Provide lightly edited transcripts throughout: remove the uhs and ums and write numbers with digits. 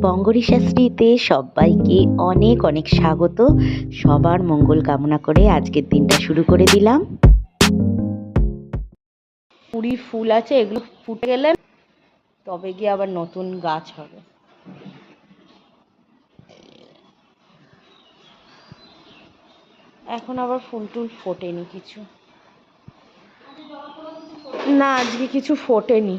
বঙ্গরি শাস্ত্রীতে সবাইকে অনেক অনেক স্বাগত। সবার মঙ্গল কামনা করে আজকের দিনটা শুরু করে দিলাম। কুড়ি ফুল আছে, এগুলো ফুটে গেলে তবে গিয়ে আবার নতুন গাছ হবে। এখন আবার ফুল টুল ফোটেনি কিছু, না আজকে কিছু ফোটেনি।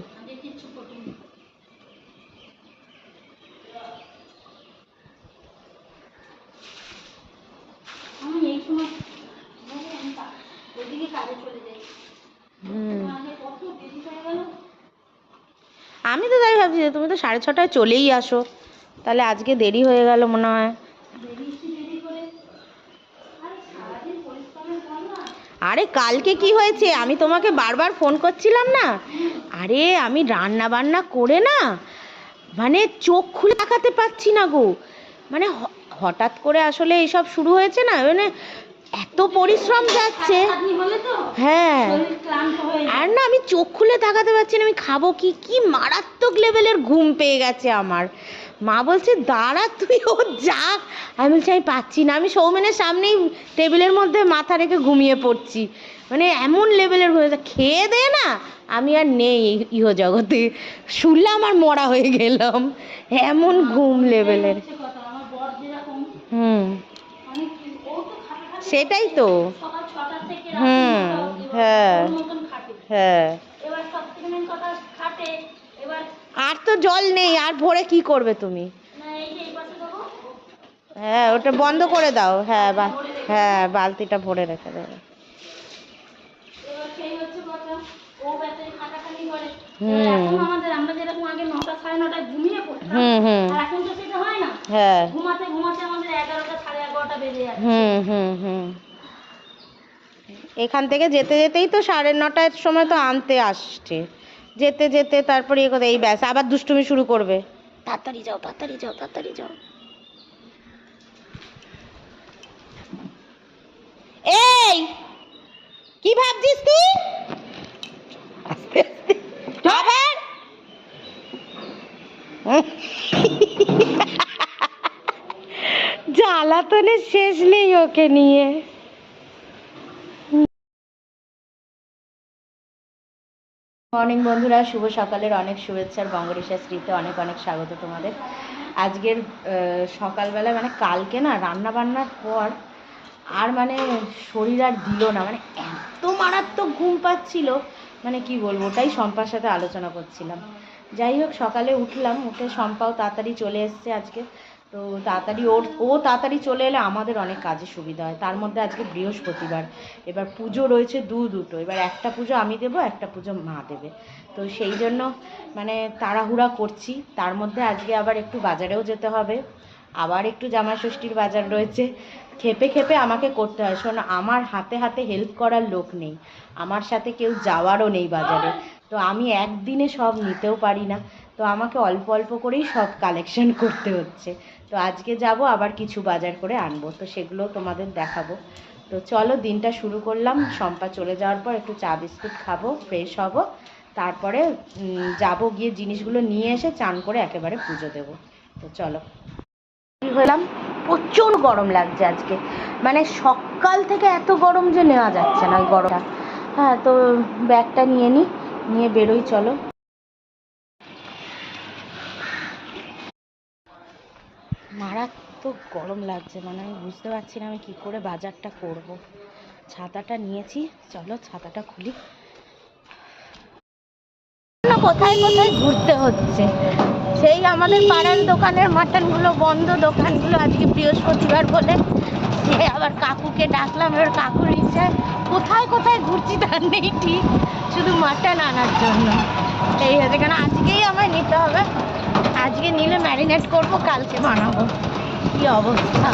আমি তো তাই ভাবছি, তুমি তো 6:30টায় চলেই আসো, তাহলে আজকে দেরি হয়ে গেল মনে হয়। আরে কালকে কি হয়েছে, আমি তোমাকে বারবার ফোন করছিলাম না। আরে আমি রান্না বান্না করে না, মানে চোখ খুলে তাকাতে পারছি না গো। মানে হঠাৎ করে আসলে এইসব শুরু হয়েছে না, মানে এত পরিশ্রম যাচ্ছে। হ্যাঁ, আর না আমি চোখ খুলে তাকাতে পারছি না, আমি খাবো কি, কি মারাত্মক লেভেলের ঘুম পেয়ে গেছে আমার। মা বলছে দাঁড়া তুই, ও যাক। আমি বলছি আমি পাচ্ছি না, আমি সৌমেনের সামনেই টেবিলের মধ্যে মাথা রেখে ঘুমিয়ে পড়ছি। মানে এমন লেভেলের হয়েছে, খেয়ে দে না আমি আর নেই ইহ জগতে, শুনলাম আর মরা হয়ে গেলাম, এমন ঘুম লেভেলের। হুম, সেটাই তো। হুম, হ্যাঁ হ্যাঁ, আর তো জল নেই, আর ভরে কি করবে তুমি? হ্যাঁ ওটা বন্ধ করে দাও, হ্যাঁ হ্যাঁ বালতিটা ভরে রেখে দেবে। এখান থেকে যেতে যেতেই তো 9:30টার সময় তো আনতে আসছে, যেতে যেতে তারপরে এই কথা, এই ব্যাস আবার দুষ্টুমি শুরু করবে। তাড়াতাড়ি যাও তাড়াতাড়ি যাও তাড়াতাড়ি যাও। এই কি ভাবছিস তুই? আস্তে আস্তে আবার জ্বালাতনের শেষ নেই ওকে নিয়ে। মর্নিং বন্ধুরা, শুভ সকালের অনেক শুভেচ্ছার বঙ্গরি শাস্ত্রীতে অনেক অনেক স্বাগত তোমাদের। আজকের সকালবেলা মানে কালকে না রান্না বান্নার পর আর মানে শরীর আর দিল না, মানে এত মারাত্মক ঘুম পাচ্ছিল, মানে কি বলবো, ওটাই শম্পার সাথে আলোচনা করছিলাম। যাই হোক সকালে উঠলাম, উঠে শম্পাও তাড়াতাড়ি চলে এসছে আজকে। তো তাড়াতাড়ি ও তাড়াতাড়ি চলে এলে আমাদের অনেক কাজে সুবিধা হয়। তার মধ্যে আজকে বৃহস্পতিবার, এবার পুজো রয়েছে দুটো, এবার একটা পুজো আমি দেবো, একটা পুজো মা দেবে। তো সেই জন্য মানে তাড়াহুড়া করছি। তার মধ্যে আজকে আবার একটু বাজারেও যেতে হবে, আবার একটু জামাই ষষ্ঠীর বাজার রয়েছে। খেপে খেপে আমাকে করতে হয়। শোনো, আমার হাতে হাতে হেল্প করার লোক নেই, আমার সাথে কেউ যাওয়ারও নেই বাজারে, তো আমি একদিনে সব নিতেও পারি না, তো আমাকে অল্প অল্প করেই সব কালেকশন করতে হচ্ছে। তো আজকে যাব, আবার কিছু বাজার করে আনবো, তো সেগুলো তোমাদের দেখাবো। তো চলো দিনটা শুরু করলাম। শম্পা চলে যাওয়ার পর একটু চা বিস্কুট খাবো, ফ্রেশ হব, তারপরে যাব, গিয়ে জিনিসগুলো নিয়ে এসে চান করে একেবারে পুজো দেবো। তো চলো হলাম। প্রচণ্ড গরম লাগছে আজকে, মানে সকাল থেকে এত গরম যে নেওয়া যাচ্ছে না ওই গরমটা। হ্যাঁ, তো ব্যাগটা নিয়ে বেরোই চলো। মারাত্মক গরম লাগছে, মানে আমি বুঝতে পারছি না আমি কি করে বাজারটা করব। ছাতাটা নিয়েছি, চলো ছাতাটা খুলি। কোথায় কোথায় ঘুরতে হচ্ছে, সেই আমাদের পাড়ার দোকানের মাটনগুলো বন্ধ, দোকানগুলো আজকে বৃহস্পতিবার বলে। সে আবার কাকুকে ডাকলাম, এবার কাকুর ইচ্ছায় কোথায় কোথায় ঘুরছি তার নেই ঠিক, শুধু মাটন আনার জন্য। এই হচ্ছে, কারণ আজকেই আমায় নিতে হবে, আজকে নিলে ম্যারিনেট করবো, কালকে বানাবো। কি অবস্থা।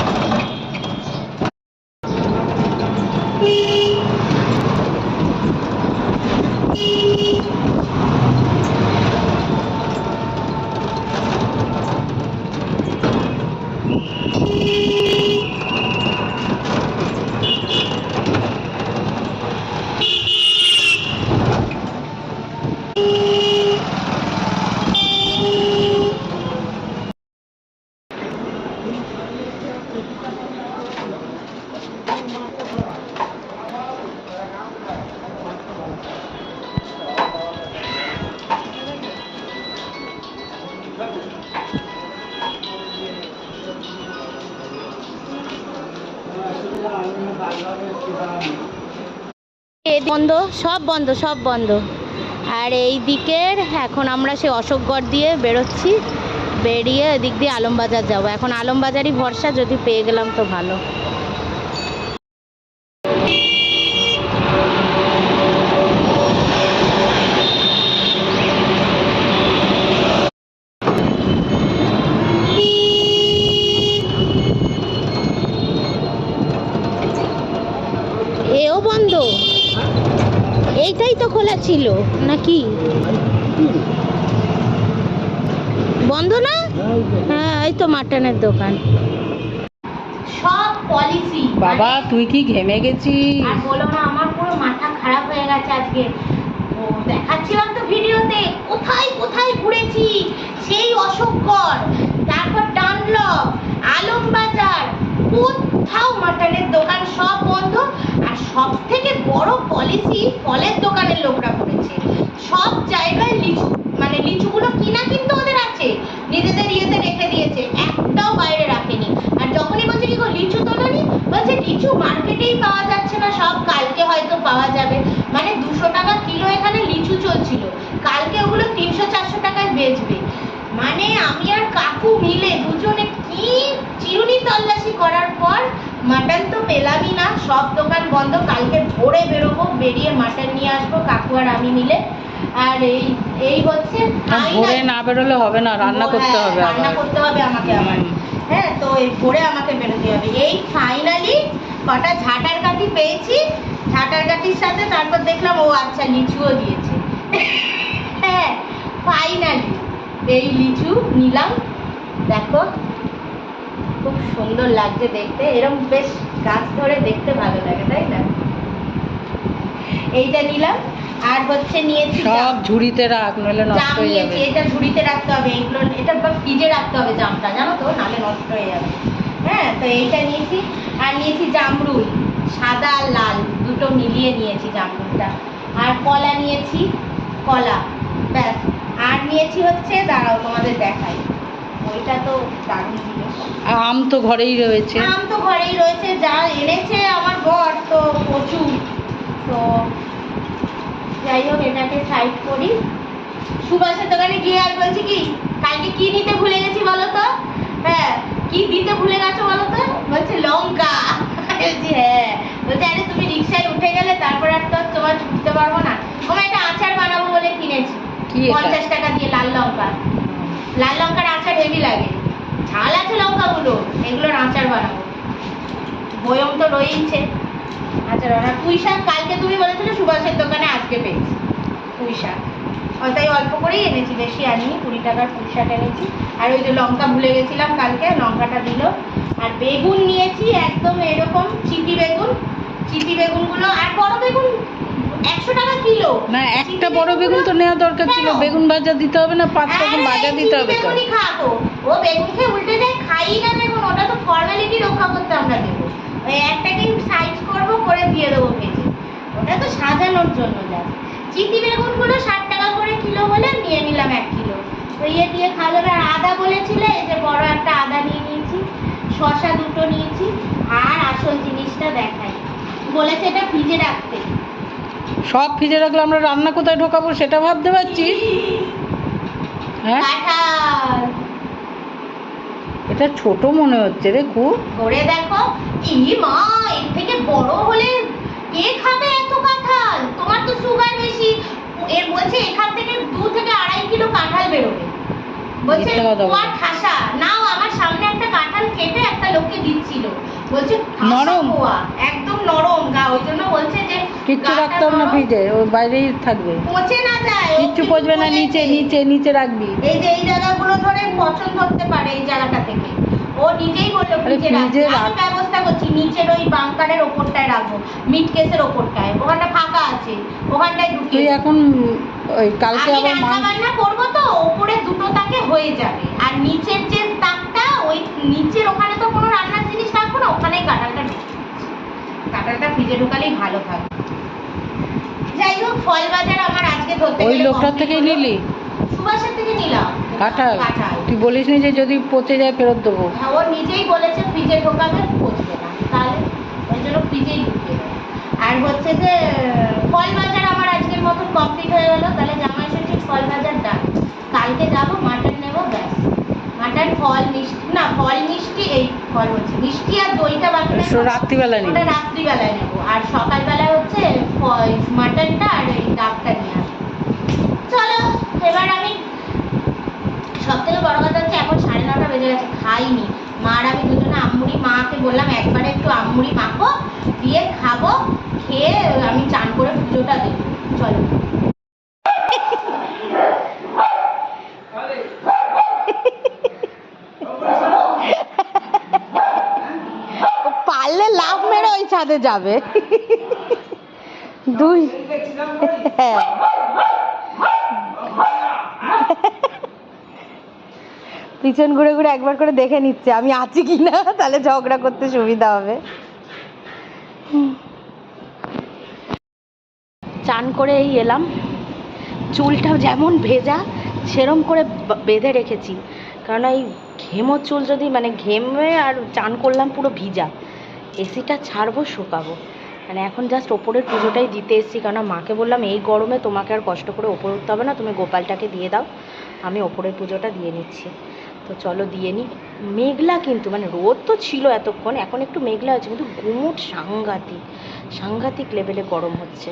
বন্ধ, সব বন্ধ, সব বন্ধ। আর এই দিকের এখন আমরা সে অশোকগড় দিয়ে বেরোচ্ছি, বেরিয়ে এদিক দিয়ে আলমবাজার যাব। এখন আলমবাজারই ভরসা, যদি পেয়ে গেলাম তো ভালো। এও বন্ধ, এইটাই তো খোলা ছিল নাকি? বন্ধ না? হ্যাঁ, এই তো মাটনের দোকান। সব পলিসি বাবা, তুই কি ঘেমে গেছিস? আর বলো না, আমার পুরো মাথা খারাপ হয়ে গেছে আজকে। ও দেখাচ্ছিলাম তো ভিডিওতে, কোথায় কোথায় ঘুরেছি। সেই অশোকগড়, তারপর ডানলপ, আলমবাজার, কোথাও মাটনের দোকান সব বন্ধ। আর সব থেকে বড় পলিসি, ফলের দোকানের লোকরা করেছে। সব জায়গায় লিচু, মানে লিচুগুলো কিনা কিন্তু ওদের আছে, নিজেদের ইয়েতে রেখে দিয়েছে, একটাও বাইরে রাখেনি। আর যখনই বলছে কি গো লিচু তোলোনি, বলছে লিচু মার্কেটেই পাওয়া যাচ্ছে না, সব কালকে হয়তো পাওয়া যাবে। মানে 200 টাকা কিলো এখানে লিচু চলছিল, কালকে ওগুলো 300-400 টাকায় বেচবে। মানে আমি আর কাকু মিলে দুজনে কি চিরুনি তল্লাশি করার পর মাটন তো পেলামই না, সব দোকান বন্ধ। কালকে ভোরে বেরোবো, বেরিয়ে মাটন নিয়ে আসবো কাকু আর আমি মিলে। আর এই হচ্ছে, ভোরে না বেরোলে হবে না, রান্না করতে হবে, রান্না করতে হবে আমাকে আবার। হ্যাঁ, তো এই ভোরে আমাকে বেরোতে হবে। এই ফাইনালি কটা ঝাঁটার কাঠি পেয়েছি, ঝাঁটার কাঠির সাথে তারপর দেখলাম ও আচ্ছা লিচুও দিয়েছে। হ্যাঁ, ফাইনালি এই লিচু নিলাম। দেখো খুব সুন্দর লাগছে দেখতে, এরকম বেশ গাছ ধরে দেখতে ভালো লাগে, তাই না? এইটা নিলাম। আর হচ্ছে নিয়েছি সব ঝুড়িতে রাখ, নইলে নষ্ট হয়ে যাবে। এটা ঝুড়িতে রাখতে হবে, এইগুলো এটা ফ্রিজে রাখতে হবে জামটা, জানো তো, নালে নষ্ট হয়ে যাবে। হ্যাঁ, তো এইটা নিয়েছি। আর নিয়েছি জামরুল, সাদা আর লাল দুটো মিলিয়ে নিয়েছি জামরুলটা। আর কলা নিয়েছি, কলা, ব্যাস। আর নিয়েছি হচ্ছে, দাঁড়াও তোমাদের দেখাই, ওইটা তো দারুণ জিনিস। আম তো ঘরেই রয়েছে, আম তো ঘরেই রয়েছে, যা এনেছে আমার বর তো প্রচুর। তো যাই হোক, এটাকে সাইড করি। সুভাষের দোকানে গিয়ে আর বলছি কি, কালকে কি নিতে ভুলে গেছি বলো তো? হ্যাঁ, কি দিতে ভুলে গেছো বলো তো? বলছে লঙ্কা। বলছি হ্যাঁ। বলছে আরে তুমি রিক্সায় উঠে গেলে তারপর আর তো তোমার ছুটতে পারবো না। আমার একটা আচার বানাবো বলে কিনেছি 50 টাকা দিয়ে, লাল লঙ্কা। লাল লঙ্কার আচার হেভি লাগে, ঝাল আছে লঙ্কাগুলো, এগুলোর আচার বানাবো। বয়ম তো রয়েইছে আচার। আর পুঁই শাক কালকে তুমি বলেছিলে সুভাষের দোকানে, আজকে পেয়েছি পুঁই শাক। তাই অল্প করেই এনেছি, বেশি আনিনি, 20 টাকার পুঁই শাক এনেছি। আর ওই যে লঙ্কা ভুলে গেছিলাম কালকে, লঙ্কাটা দিল। আর বেগুন নিয়েছি একদম এরকম চিটি বেগুন, চিটি বেগুনগুলো। আর বড় বেগুন 100 টাকা কিলো। না, একটা বড় বেগুন তো নেওয়া দরকার ছিল। বেগুন ভাজা দিতে হবে না, 5 রকম ভাজা দিতে হবে তো। বেগুনই খাবো, ও বেগুন খেয়ে উল্টে যায়, খাই না বেগুন, ওটা তো ফর্মালিটি রক্ষা করতে আমরা দেবো। ওই একটাকে সাইজ করবো, করে দিয়ে দেবো ভেজে, ওটা তো সাজানোর জন্য যায়। চিটি বেগুনগুলো 60 টাকা করে কিলো বলে নিয়ে নিলাম 1 কিলো। তো ইয়ে দিয়ে খাওয়া যাবে। আর আদা বলেছিলে, এই যে বড় একটা আদা নিয়ে নিয়েছি, শসা 2টো নিয়েছি। আর আসল জিনিসটা দেখাই, বলেছে এটা ফ্রিজে রাখতে। সব ফ্রিজে রাখলে আমরা রান্না কোথায় ঢোকাবো সেটা ভাবতে পারছিস? হ্যাঁ, কাঁঠাল। এটা ছোট মনে হচ্ছে রে খুব। ধরে দেখো, ই মা, এর থেকে বড় হলে কে খাবে এত কাঁঠাল? তোমার তো সুগার বেশি। এর বলছে এখান থেকে 2 থেকে 2.5 কিলো কাঁঠাল বেরোবে। বলছে তোমার ঠাসা নাও। আমার সামনে একটা কাঁঠাল কেটে একটা লোককে দিচ্ছিল, বলছে নরম, একদম নরম গা, ওই জন্য বলছে যে কিচ্ছু রাখতে হবে না ফ্রিজে, ওই বাইরেই থাকবে, পচে না যায়, কিচ্ছু পচবে না। নিচে নিচে নিচে রাখবি। এই যে এই জায়গাগুলো ধরে পছন্দ হতে পারে, এই জায়গাটা থেকে ও নিজেই বললো ফ্রিজে রাখতে। আমি ব্যবস্থা করছি, নিচের ওই বাংকারের ওপরটায় রাখবো, মিড কেসের ওপরটায়, ওখানটা ফাঁকা আছে, ওখানটায় ঢুকিয়ে। তুই এখন ওই কালকে আবার রান্না করবো তো, ওপরে 2টো তাকে হয়ে যাবে। আর নিচের যে তাকটা, ওই নিচের ওখানে তো কোনো রান্নার জিনিস রাখবো না, ওখানেই কাঁঠালটা ঢুকিয়ে। কাঁঠালটা ফ্রিজে ঢুকালেই ভালো থাকবে। যাই হোক, ফল বাজার আমার আজকে ধরতে ওই লোকটার থেকেই নিলি? সুভাষের থেকে নিলাম কাঁঠাল। তুই বলিস নি যে যদি পচে যায় ফেরত দেবো? হ্যাঁ, ও নিজেই বলেছে ফ্রিজে ঢোকাবে, পচবে না। তাহলে ওই জন্য ফ্রিজেই ঢুকিয়ে দেবো। আর হচ্ছে যে ফল বাজার আমার আজকের মতন কমপ্লিট হয়ে গেল। তাহলে জামাই ষষ্ঠীর ফল বাজার ডান। কালকে যাবো, মাটন নেবো, ব্যাস। মাটন, ফল, মিষ্টি, না ফল মিষ্টি, এই ফল হচ্ছে মিষ্টি আর দইটা বাকি আছে, রাত্রিবেলায় ওটা রাত্রিবেলায় নেবো। আর সকালবেলায় হচ্ছে মাটনটা আর এই ডাবটা নিয়ে আসবো। চলো এবার আমি, সব থেকে বড় কথা হচ্ছে এখন 9:30 বেজে গেছে, খাইনি। মা আর আমি দুজনে আম্মুড়ি, মাকে বললাম একবারে একটু আম্মুড়ি মাখো, দিয়ে খাবো, খেয়ে আমি চান করে পুজোটা দেবো। চলো পারলে লাভ মেরে ওই ছাদে যাবে। দুই হ্যাঁ পিছন ঘুরে ঘুরে একবার করে দেখে নিচ্ছে আমি আছি কি না, তাহলে ঝগড়া করতে সুবিধা হবে। চান করে এই এলাম, চুলটা যেমন ভেজা সেরম করে বেঁধে রেখেছি, কারণ এই ঘেমো চুল যদি মানে ঘেমে আর চান করলাম পুরো ভিজা, এসিটা ছাড়বো শুকাবো। মানে এখন জাস্ট ওপরের পুজোটাই দিতে এসেছি, কারণ মাকে বললাম এই গরমে তোমাকে আর কষ্ট করে ওপরে উঠতে হবে না, তুমি গোপালটাকে দিয়ে দাও, আমি ওপরের পুজোটা দিয়ে নিচ্ছি। তো চলো দিয়ে নিই। মেঘলা কিন্তু, মানে রোদ তো ছিল এতক্ষণ, এখন একটু মেঘলা হচ্ছে, কিন্তু গুমোট সাংঘাতিক সাংঘাতিক লেভেলে গরম হচ্ছে।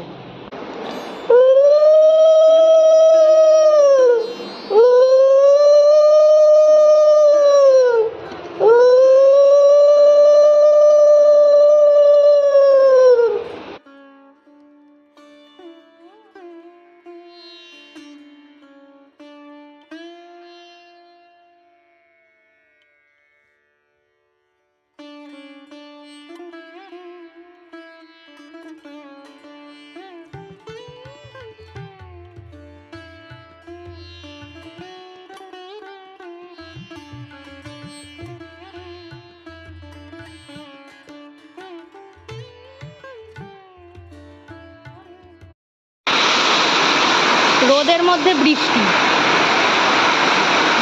রোদের মধ্যে বৃষ্টি,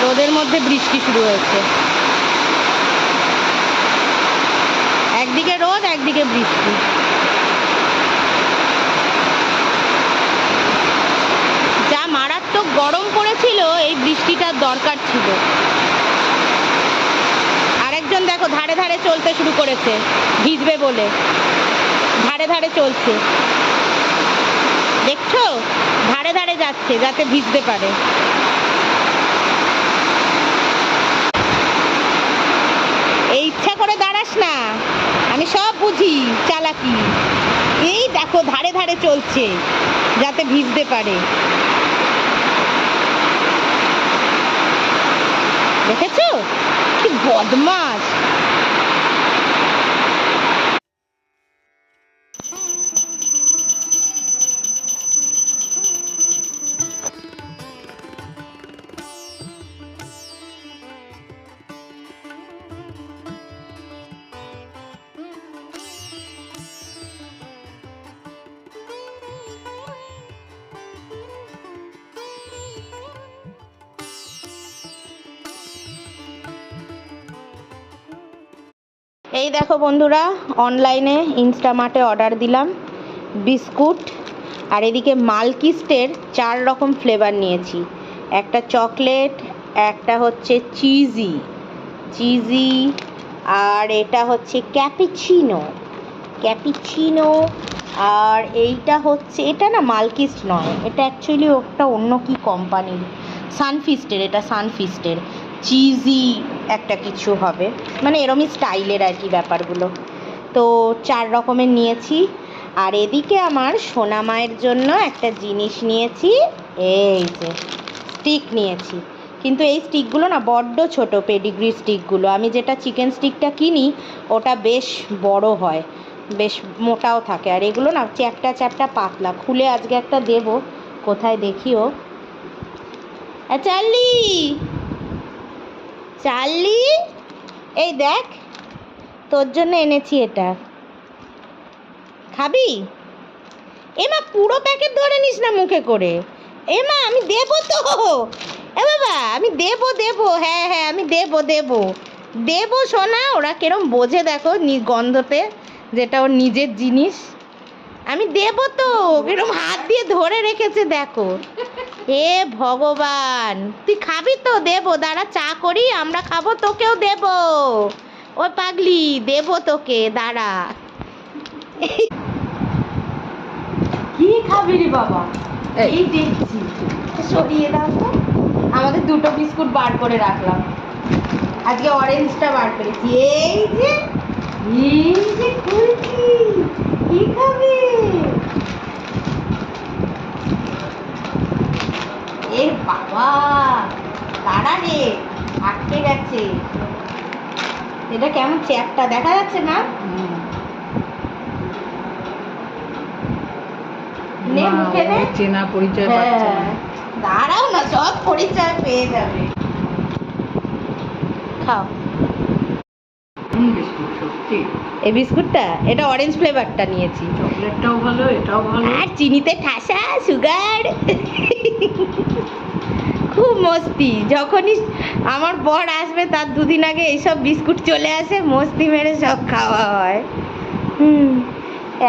রোদের মধ্যে বৃষ্টি শুরু হয়েছে, একদিকে রোদ একদিকে বৃষ্টি। যা মারাত্মক গরম পড়েছিল, এই বৃষ্টিটার দরকার ছিল। আরেকজন দেখো ধারে ধারে চলতে শুরু করেছে, ভিজবে বলে ধারে ধারে চলছে, দেখছো ধারে ধারে যাচ্ছে যাতে ভিজতে পারে। এই ইচ্ছা করে দাঁড়াস না, আমি সব বুঝি চালাকি। এই দেখো ধারে ধারে চলছে যাতে ভিজতে পারে, দেখেছো কি বদমাশ। এই দেখো বন্ধুরা, অনলাইনে ইনস্টামার্টে অর্ডার দিলাম বিস্কুট, আর এদিকে মালকিস্টের 4 রকম ফ্লেভার নিয়েছি, একটা চকলেট, একটা হচ্ছে চিজি, আর এটা হচ্ছে ক্যাপিচিনো, আর এইটা হচ্ছে, এটা না মালকিস্ট নয়, এটা অ্যাকচুয়ালি ওটা অন্য কি কোম্পানির, সানফিস্টের, এটা সানফিস্টের চিজি একটা কিছু হবে, মানে এরমই স্টাইলের আর কি ব্যাপারগুলো। তো 4 রকমের নিয়েছি। আর এদিকে আমার সোনা মায়ের জন্য একটা জিনিস নিয়েছি, এই যে স্টিক নিয়েছি, কিন্তু এই স্টিকগুলো না বড্ড ছোট, পেডিগ্রি স্টিকগুলো। আমি যেটা চিকেন স্টিকটা কিনি ওটা বেশ বড় হয়, বেশ মোটাও থাকে, আর এগুলো না চ্যাপটা চ্যাপটা পাতলা। খুলে আজকে একটা দেব, কোথায় দেখিও। চার্লি এই দেখ তোর জন্য এনেছি, এটা খাবি? এমা পুরো প্যাকেট ধরে নিস না মুখে করে, এমা আমি দেবো তো, এ বাবা আমি দেবো, হ্যাঁ হ্যাঁ আমি দেবো সোনা। ওরা কিরম বোঝে দেখো গন্ধতে, যেটা ওর নিজের জিনিস। আমি দেবো তো, এরকম হাত দিয়ে ধরে রেখেছে দেখো। এ ভগবান, তুই খাবি তো? দেবো, দাঁড়া চা করি, আমরা খাবো, তোকেও দেবো। ও পাগলি, দেবো তোকে, দাঁড়া। কি খাবি রে বাবা? এই দেখছি, সরিয়ে দাও তো। আমাদের দুটো বিস্কুট বার করে রাখলাম, আজকে অরেঞ্জটা বার করেছি। এই যে খুলছি, কি খাবে? এ বাবা, তারা রে, আটকে গেছে। এটা কেমন চ্যাপটা দেখা যাচ্ছে না? নে মুখে নে। চেনা পরিচয় পাচ্ছে না। দাঁড়াও না, সব পরিচয় পেয়ে যাবে। খাও বিস্কুট, সত্যি এই বিস্কুটটা, এটা অরেঞ্জ ফ্লেভারটা নিয়েছি। চকলেটটাও ভালো, এটাও ভালো। আর চিনিতে ঠাসা, সুগার। খুব মস্তি। যখনই আমার বর আসবে তার দুদিন আগে এইসব বিস্কুট চলে আসে, মস্তি মেরে সব খাওয়া হয়।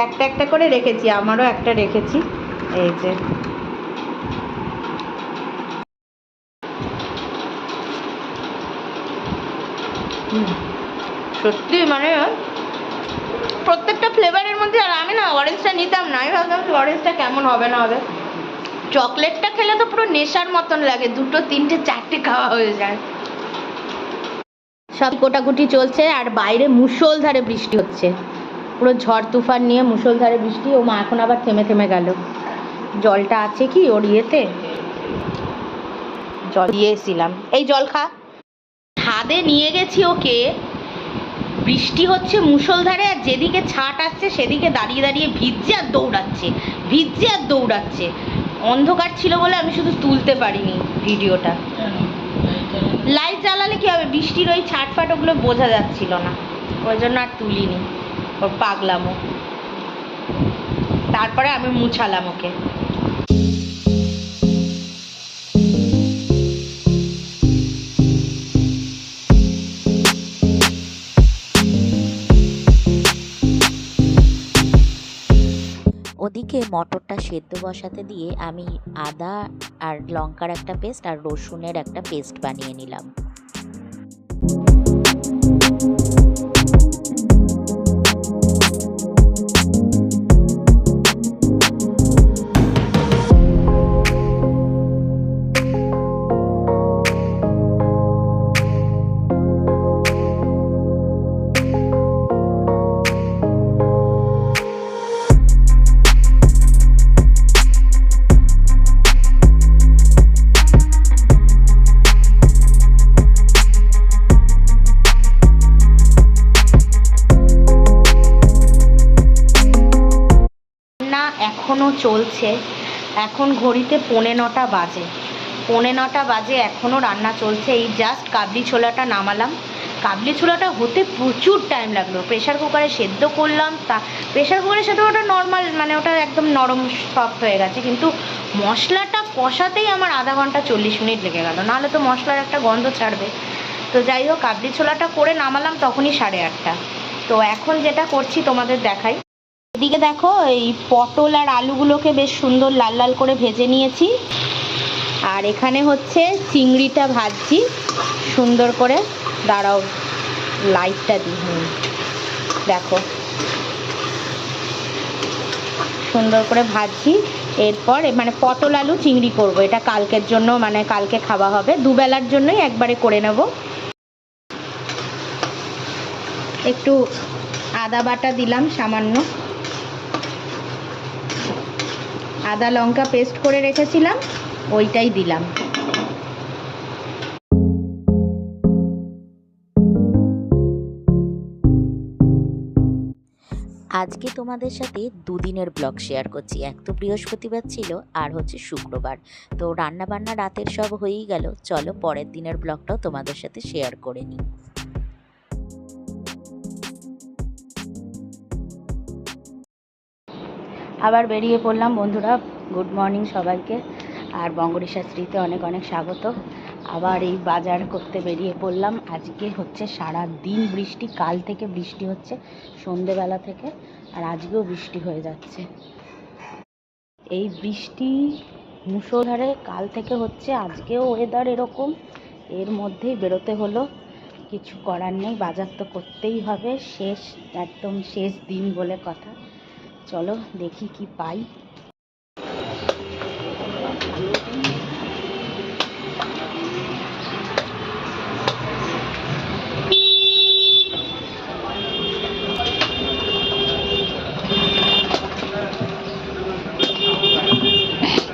একটা একটা করে রেখেছি, আমারও একটা রেখেছি। এই যে সত্যি মানে প্রত্যেকটা ফ্লেভারের মধ্যে। আর আমি না অরেঞ্জটা নিতাম না, আমি ভাবতাম অরেঞ্জটা কেমন হবে না হবে। চকলেটটা খেলে তো পুরো নেশার মতন লাগে, দুটো তিনটে চারটে খাওয়া হয়ে যায়। সব কোটাকুটি চলছে, আর বাইরে মুষলধারে বৃষ্টি হচ্ছে, পুরো ঝড় তুফান নিয়ে মুষলধারে বৃষ্টি। ও মা এখন আবার থেমে থেমে গেল। জলটা আছে কি ওর ইয়েতে? জল দিয়েছিলাম, এই জল খা। ছাদে নিয়ে গেছি ওকে, বৃষ্টি হচ্ছে মুষলধারে, আর যেদিকে ছাট আসছে সেদিকে দাঁড়িয়ে দাঁড়িয়ে ভিজছে আর দৌড়াচ্ছে, ভিজছে আর দৌড়াচ্ছে। অন্ধকার ছিল বলে আমি শুধু তুলতে পারিনি ভিডিওটা। লাইট জ্বালালে কি হবে, বৃষ্টির ওই ছাটফাট ওগুলো বোঝা যাচ্ছিল না, ওই জন্য আর তুলিনি। ওর পাগলামো। তারপরে আমি মুছালাম ওকে। ওদিকে মটরটা সেদ্ধ বসাতে দিয়ে আমি আদা আর লঙ্কার একটা পেস্ট আর রসুনের একটা পেস্ট বানিয়ে নিলাম। এখনও চলছে, এখন ঘড়িতে 9:45 বাজে, 9:45 বাজে, এখনও রান্না চলছে। এই জাস্ট কাবলি ছোলাটা নামালাম। কাবলি ছোলাটা হতে প্রচুর টাইম লাগলো, প্রেশার কুকারে সেদ্ধ করলাম। তা প্রেশার কুকারে সেদ্ধ ওটা নর্মাল, মানে ওটা একদম নরম সফট হয়ে গেছে, কিন্তু মশলাটা কষাতেই আমার আধা ঘন্টা 40 মিনিট লেগে গেল, নাহলে তো মশলার একটা গন্ধ ছাড়বে। তো যাই হোক, কাবলি ছোলাটা করে নামালাম তখনই 8:30। তো এখন যেটা করছি তোমাদের দেখাই। এদিকে দেখো, এই পটল আর আলুগুলোকে বেশ সুন্দর লাল লাল করে ভেজে নিয়েছি, আর এখানে হচ্ছে চিংড়িটা ভাজছি সুন্দর করে। দাঁড়াও লাইটটা দিই। দেখো সুন্দর করে ভাজছি। এরপর মানে পটল আলু চিংড়ি করব, এটা কালকের জন্য, মানে কালকে খাওয়া হবে, দুবেলার জন্যই একবারে করে নেব। একটু আদা বাটা দিলাম সামান্য, আদা লঙ্কা পেস্ট করে রেখেছিলাম ওইটাই দিলাম। আজকে তোমাদের সাথে দুদিনের ব্লগ শেয়ার করছি। এক তো বৃহস্পতিবার ছিল, আর হচ্ছে শুক্রবার। তো রান্না বান্না রাতের সব হয়েই গেল, চলো পরের দিনের ব্লগটাও তোমাদের সাথে শেয়ার করে নিই। আবার বেরিয়ে পড়লাম বন্ধুরা। গুড মর্নিং সবাইকে, আর বঙ্গরিশা স্ত্রীতে অনেক অনেক স্বাগত। আবার এই বাজার করতে বেরিয়ে পড়লাম। আজকে হচ্ছে সারা দিন বৃষ্টি, কাল থেকে বৃষ্টি হচ্ছে সন্ধেবেলা থেকে, আর আজকেও বৃষ্টি হয়ে যাচ্ছে। এই বৃষ্টি মুষলধারে কাল থেকে হচ্ছে, আজকেও ওয়েদার এরকম, এর মধ্যেই বেরোতে হলো। কিছু করার নেই, বাজার তো করতেই হবে, শেষ একদম শেষ দিন বলে কথা। চলো দেখি কি পাই।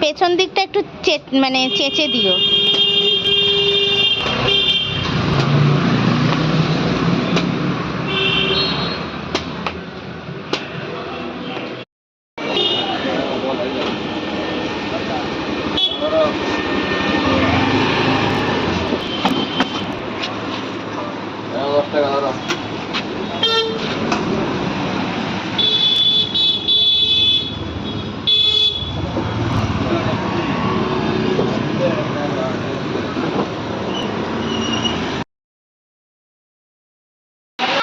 পেছন দিকটা একটু মানে চেঁচে দিও।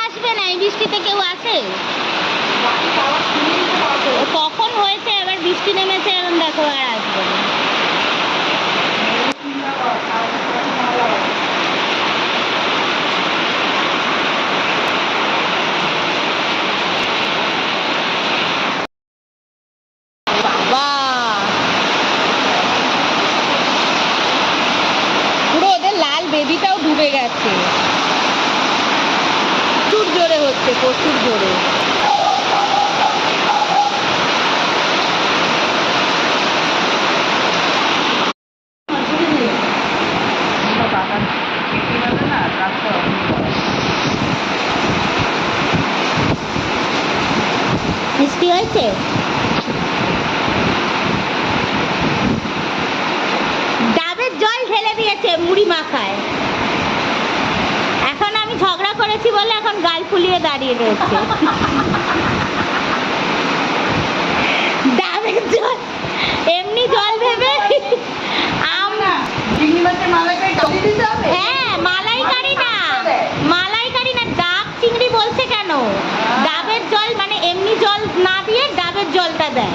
আসবে না, এই বৃষ্টিতে কেউ আসে? কখন হয়েছে, এবার বৃষ্টি নেমেছে, এখন দেখো আর আসবে না। বাবা, পুরো ওদের লাল বেবিটাও ডুবে গেছে। প্রচুর জোরে হচ্ছে, প্রচুর জোরে। মিষ্টি হয়েছে? ডাবের জল ঢেলে দিয়েছে মুড়ি মাখায়। এখন আমি ঝগড়া করেছি বলে এখন গাল ফুলিয়ে দাঁড়িয়ে রয়েছে। ডাবের জল এমনি জল ভেবে হ্যাঁ, মালাইকারি না, মালাইকারি না, ডাব চিংড়ি বলছে কেন? ডাবের জল মানে এমনি জল না দিয়ে ডাবের জলটা দেয়।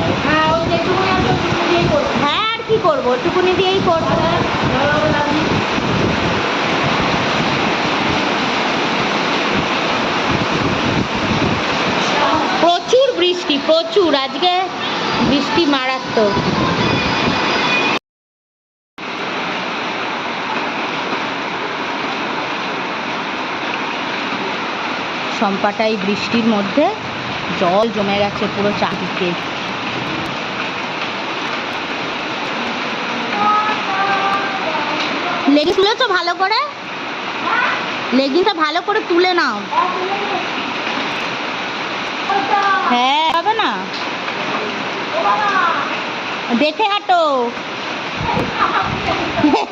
হ্যাঁ, আর কি করবো, টুকুনি দিয়েই করবো। প্রচুর বৃষ্টি, প্রচুর, আজকে বৃষ্টি মারাত্মক। সম্পাটা এই বৃষ্টির মধ্যে জল জমে গেছে পুরো চারদিকে। লেগিংস তুলেছো ভালো করে? লেগিংসটা ভালো করে তুলে নাও। হ্যাঁ, হবে না, দেখে হাঁটো।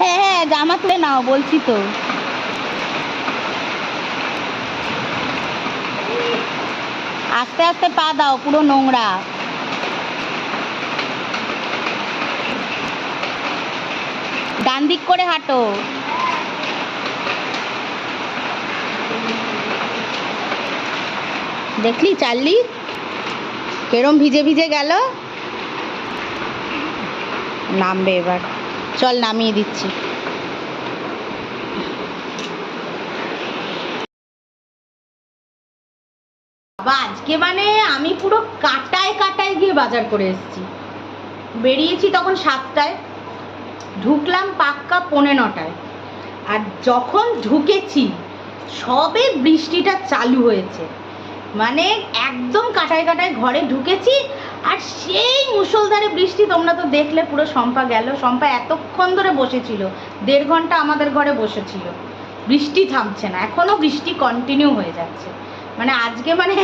হ্যাঁ, জামা তুলে নাও বলছি তো। আস্তে আস্তে পা দাও, পুরো নোংরা। ডান দিক করে হাঁটো। দেখলি চাললি কেরম ভিজে ভিজে গেল। নামবে এবার, চল নামিয়ে দিচ্ছি। বাবা, আজকে মানে আমি পুরো কাটায় কাটায় গিয়ে বাজার করে এসেছি। বেরিয়েছি তখন 7টায়, ঢুকলাম পাক্কা 9:45, আর যখন ঢুকেছি সবে বৃষ্টিটা চালু হয়েছে। মানে একদম কাটায় কাটায় ঘরে ঢুকেছি, আর সেই মুষলধারে বৃষ্টি। তোমরা তো দেখলে, পুরো শম্পা গেল, শম্পা এতক্ষণ ধরে বসেছিল, 1.5 ঘন্টা আমাদের ঘরে বসেছিল। বৃষ্টি থামছে না, এখনও বৃষ্টি কন্টিনিউ হয়ে যাচ্ছে। মানে আজকে মানে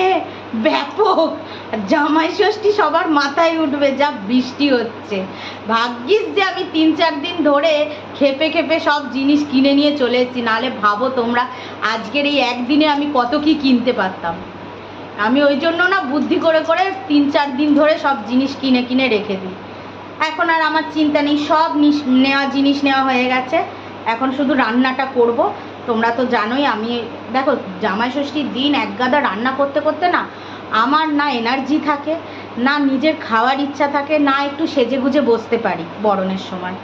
ব্যাপক জামাই ষষ্ঠী সবার মাথায় উঠবে, যা বৃষ্টি হচ্ছে। ভাগ্যিস যে আমি 3-4 দিন ধরে খেপে খেপে সব জিনিস কিনে নিয়ে চলে এসেছি, নাহলে ভাবো তোমরা আজকের এই একদিনে আমি কত কি কিনতে পারতাম। আমি ওই জন্য না বুদ্ধি করে করে 3-4 দিন ধরে সব জিনিস কিনে কিনে রেখে দিই। এখন আর আমার চিন্তা নেই, সব নেওয়া জিনিস নেওয়া হয়ে গেছে। এখন শুধু রান্নাটা করব। তোমরা তো জানোই আমি, দেখো জামাই ষষ্ঠীর দিন এক গাদা রান্না করতে করতে না আমার না এনার্জি থাকে, না নিজের খাওয়ার ইচ্ছা থাকে, না একটু সেজে গুজে বসতে পারি বরণের সময়।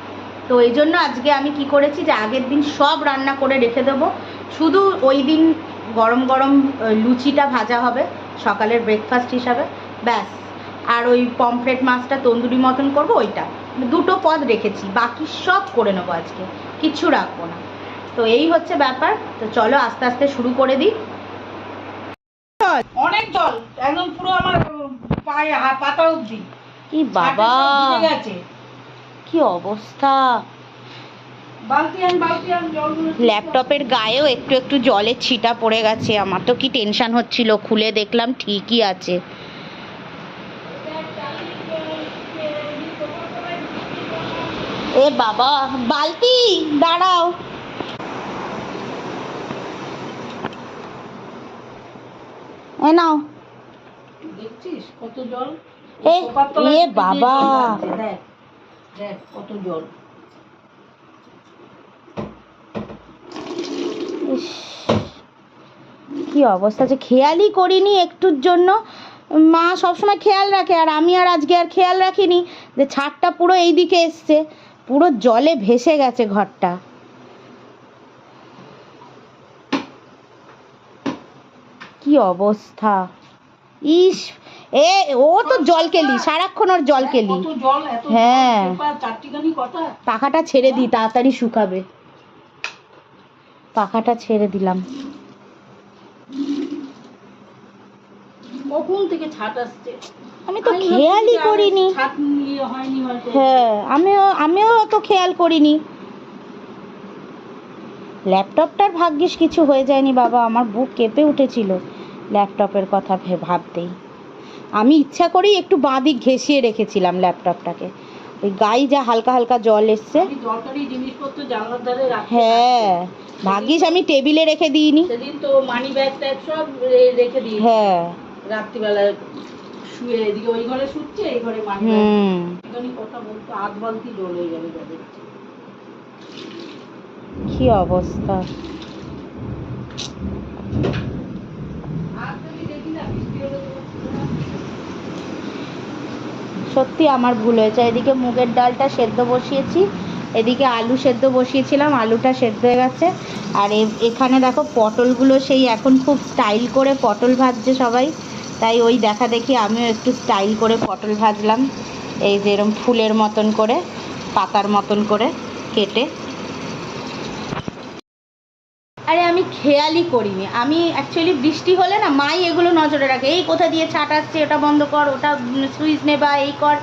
তো এই জন্য আজকে আমি কি করেছি যে আগের দিন সব রান্না করে রেখে দেবো, শুধু ওই দিন গরম গরম লুচিটা ভাজা হবে সকালের ব্রেকফাস্ট হিসাবে, ব্যাস। আর ওই পমফ্রেট মাছটা তন্দুরি মতন করব, ওইটা দুটো পদ রেখেছি, বাকি সব করে নেবো আজকে, কিচ্ছু রাখবো না। তো এই হচ্ছে ব্যাপার। তো চলো আস্তে আস্তে শুরু করে দিই। অনেক জল, একদম পুরো আমার পায়ে পাতা অবধি। কি বাবা, ভিজে গেছে। কি অবস্থা! বালতি আন জলগুলো। ল্যাপটপের গায়েও একটু একটু জলের ছিটা পড়ে গেছে। আমার তো কি টেনশন হচ্ছিল, খুলে দেখলাম ঠিকই আছে। এ বাবা, বালতি দাঁড়াও। এ নাও। দেখছিস কত জল? এ সোফার তলায় এ ঢুকে বাবা, জল লাগছে, দেখ দেখ কত জল। ইস, কি অবস্থা! যে খেয়ালই করিনি একটুর জন্য। মা সবসময় খেয়াল রাখে, আর আমি আর আজকে আর খেয়াল রাখিনি যে ছাদটা পুরো এই দিকে এসছে, পুরো জলে ভেসে গেছে ঘরটা। কি অবস্থা! ইস, ও তো জল কেলি, সারাক্ষণ ওর জল কেলি। কত জল, এত হ্যাঁ। চারটিখানি কথা। পাখাটা ছেড়ে দিই, তাড়াতাড়ি শুকাবে। পাখাটা ছেড়ে দিলাম। কখন থেকে ছাট আসছে? আমি তো খেয়ালই করিনি। ছাট নিয়ে হয়নি হয়তো। হ্যাঁ, আমিও অত খেয়াল করিনি। ল্যাপটপটার ভাগ্যিস কিছু হয়ে যায়নি বাবা, আমার বুক কেঁপে উঠেছিল ল্যাপটপের কথা ভাবতেই। আমি ইচ্ছা করেই একটু বাঁ দিক ঘেঁষিয়ে রেখেছিলাম ল্যাপটপটাকে, ওই গায়ে যা হালকা হালকা জল এসছে। আমি দরকারি জিনিসপত্র জানলার ধারে রাখি। হ্যাঁ, ভাগ্যিস আমি টেবিলে রেখে দিইনি। সেদিন তো মানি ব্যাগ ট্যাগ সব রেখে দিই। হ্যাঁ, রাত্রিবেলা শুয়ে এদিকে ওই ঘরে শুচ্ছে, এই ঘরে মানি ব্যাগ। কথা বলতো, আধ বালতি জল হয়ে যাবে যাদের। কি অবস্থা! সত্যি আমার ভুল হয়েছে। এদিকে মুগের ডালটা সেদ্ধ বসিয়েছি, এদিকে আলু সেদ্ধ বসিয়েছিলাম, আলুটা সেদ্ধ হয়ে গেছে। আর এখানে দেখো পটলগুলো সেই এখন খুব স্টাইল করে পটল ভাজছে সবাই, তাই ওই দেখা দেখি আমিও একটু স্টাইল করে পটল ভাজলাম। এই যে এরকম ফুলের মতন করে, পাতার মতন করে কেটে। আরে আমি খেয়ালই করিনি। আমি অ্যাকচুয়ালি বৃষ্টি হলে না মাই এগুলো নজরে রাখে, এই কোথা দিয়ে ছাট আসছে, ওটা বন্ধ কর, ওটা সুইচ নেবা, এই কর।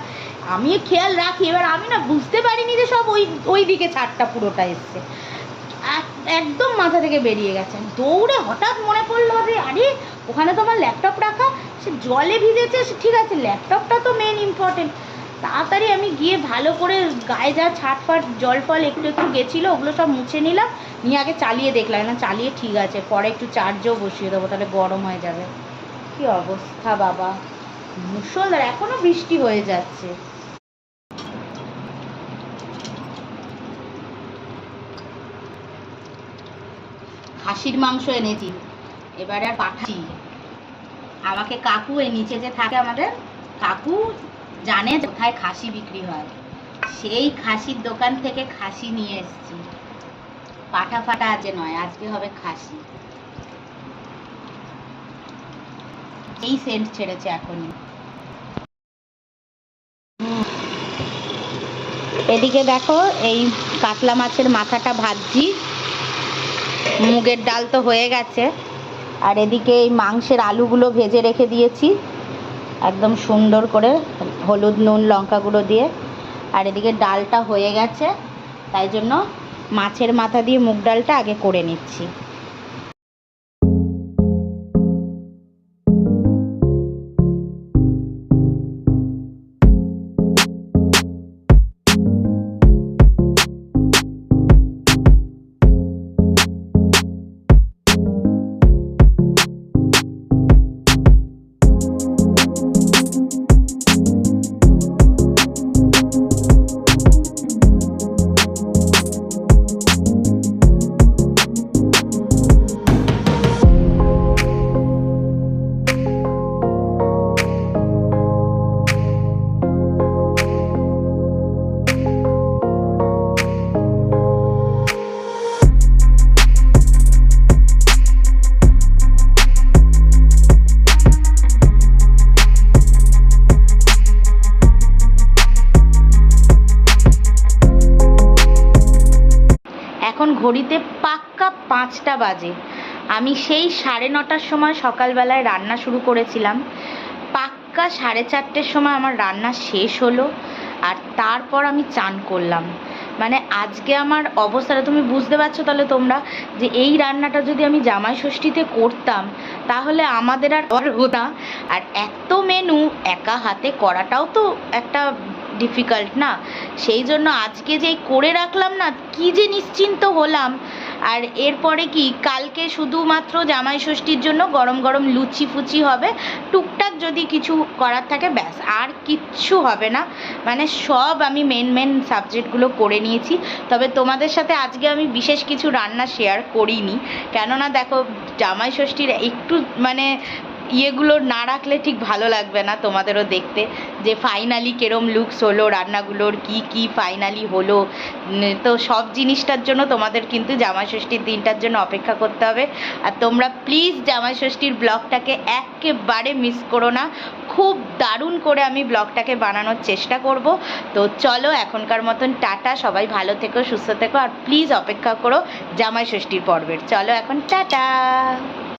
আমি খেয়াল রাখি, এবার আমি না বুঝতে পারিনি যে সব ওই দিকে ছাটটা পুরোটা এসছে, একদম মাথা থেকে বেরিয়ে গেছে। দৌড়ে হঠাৎ মনে পড়লো যে আরে ওখানে তো আমার ল্যাপটপ রাখা, সে জলে ভিজেছে, ঠিক আছে ল্যাপটপটা তো মেন ইম্পর্টেন্ট। তাড়াতাড়ি আমি গিয়ে ভালো করে গায়ে যা ছাটফাট জল ফল একটু একটু গেছিলো ওগুলো সব মুছে নিলাম, নিয়ে আগে চালিয়ে দেখলাম না চালিয়ে ঠিক আছে, পরে একটু চার্জও বসিয়ে দেবো, তাহলে গরম হয়ে যাবে। কি অবস্থা বাবা, মুষলধারে এখনো বৃষ্টি হয়ে যাচ্ছে। খাসির মাংস এনেছি, এবারে আর পাঠাচ্ছি। আমাকে কাকু, এই নিচে যে থাকে আমাদের কাকু, জানে কোথায় খাসি বিক্রি হয়, সেই খাসির দোকান থেকে খাসি নিয়ে এসেছি। পাঠা ফাটা আজ নয়, আজকে হবে খাসি। এই সেন্ট ছেড়েছে এখনই। এদিকে দেখো এই কাতলা মাছের মাথাটা ভাজছি, মুগের ডাল তো হয়ে গেছে, আর এদিকে এই মাংসের আলুগুলো ভেজে রেখে দিয়েছি একদম সুন্দর করে হলুদ নুন লঙ্কা গুঁড়ো দিয়ে। আর এদিকে ডালটা হয়ে গেছে, তাই জন্য মাছের মাথা দিয়ে মুগ ডালটা আগে করে নিচ্ছি। ঘড়িতে পাক্কা 5টা বাজে। আমি সেই 9:30টার সময় সকালবেলায় রান্না শুরু করেছিলাম, পাক্কা 4:30টের সময় আমার রান্না শেষ হলো, আর তারপর আমি চান করলাম। মানে আজকে আমার অবস্থাটা তুমি বুঝতে পারছো তাহলে তোমরা, যে এই রান্নাটা যদি আমি জামাই ষষ্ঠীতে করতাম তাহলে আমাদের আর হতো না। আর এত মেনু একা হাতে করাটাও তো একটা ডিফিকাল্ট না, সেই জন্য আজকে যে করে রাখলাম না, কি যে নিশ্চিন্ত হলাম। আর এরপরে কি কালকে শুধুমাত্র জামাই ষষ্ঠীর জন্য গরম গরম লুচি ফুচি হবে, টুকটাক যদি কিছু করার থাকে ব্যাস, আর কিচ্ছু হবে না। মানে সব আমি মেন সাবজেক্টগুলো করে নিয়েছি। তবে তোমাদের সাথে আজকে আমি বিশেষ কিছু রান্না শেয়ার করিনি, কেননা দেখো জামাই ষষ্ঠীর একটু মানে ইয়েগুলো না রাখলে ঠিক ভালো লাগবে না তোমাদেরও দেখতে, যে ফাইনালি কেরম লুকস হলো রান্নাগুলোর, কি ফাইনালি হলো। তো সব জিনিসটার জন্য তোমাদের কিন্তু জামাই ষষ্ঠীর দিনটার জন্য অপেক্ষা করতে হবে। আর তোমরা প্লিজ জামাই ষষ্ঠীর ব্লগটাকে একেবারে মিস করো না, খুব দারুণ করে আমি ব্লগটাকে বানানোর চেষ্টা করব। তো চলো এখনকার মতন টাটা, সবাই ভালো থেকো, সুস্থ থেকো, আর প্লিজ অপেক্ষা করো জামাই ষষ্ঠীর পর্বের। চলো এখন টাটা।